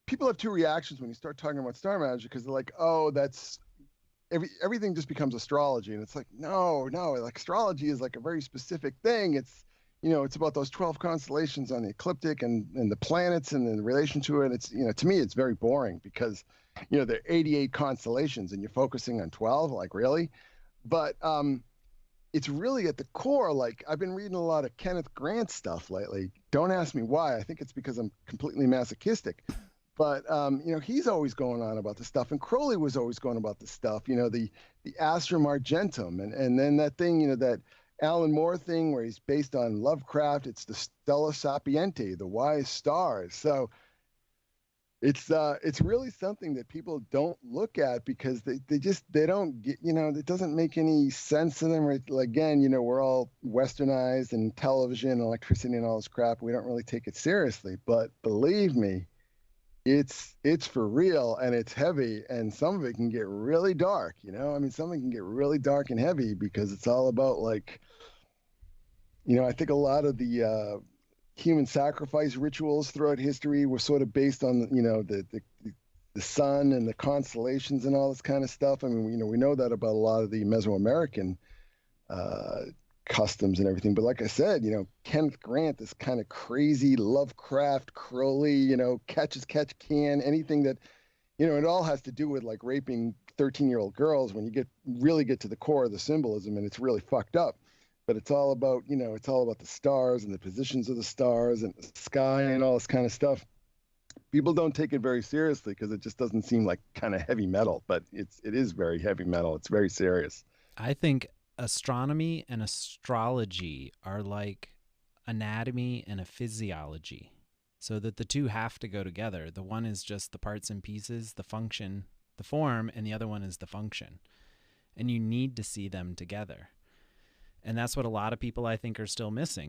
people have two reactions when you start talking about star magic, because they're like, oh, that's everything just becomes astrology. And it's like, no, like astrology is like a very specific thing. It's, it's about those 12 constellations on the ecliptic and the planets and the relation to it. It's, to me, it's very boring because, there are 88 constellations and you're focusing on 12, like really. But it's really at the core. Like, I've been reading a lot of Kenneth Grant stuff lately. Don't ask me why. I think it's because I'm completely masochistic. But he's always going on about the stuff, and Crowley was always going about the stuff. The Astrum Argentum, and then that thing, that Alan Moore thing where he's based on Lovecraft. It's the Stella Sapienti, the wise stars. So it's really something that people don't look at because they don't get, it doesn't make any sense to them. Again, we're all westernized and television, electricity, and all this crap. We don't really take it seriously. But believe me, it's for real, and it's heavy, and some of it can get really dark. Something can get really dark and heavy because it's all about I think a lot of the human sacrifice rituals throughout history were sort of based on the sun and the constellations and all this kind of stuff. We know that about a lot of the Mesoamerican customs and everything. But like I said, Kenneth Grant, this kind of crazy Lovecraft, Crowley, catch as catch can, anything that, it all has to do with like raping 13-year-old girls when you really get to the core of the symbolism, and it's really fucked up. But it's all about, it's all about the stars and the positions of the stars and the sky and all this kind of stuff. People don't take it very seriously because it just doesn't seem like kind of heavy metal, but it is very heavy metal. It's very serious. I think astronomy and astrology are like anatomy and a physiology, so that the two have to go together. The one is just the parts and pieces, the function, the form, and the other one is the function. And you need to see them together. And that's what a lot of people, I think, are still missing.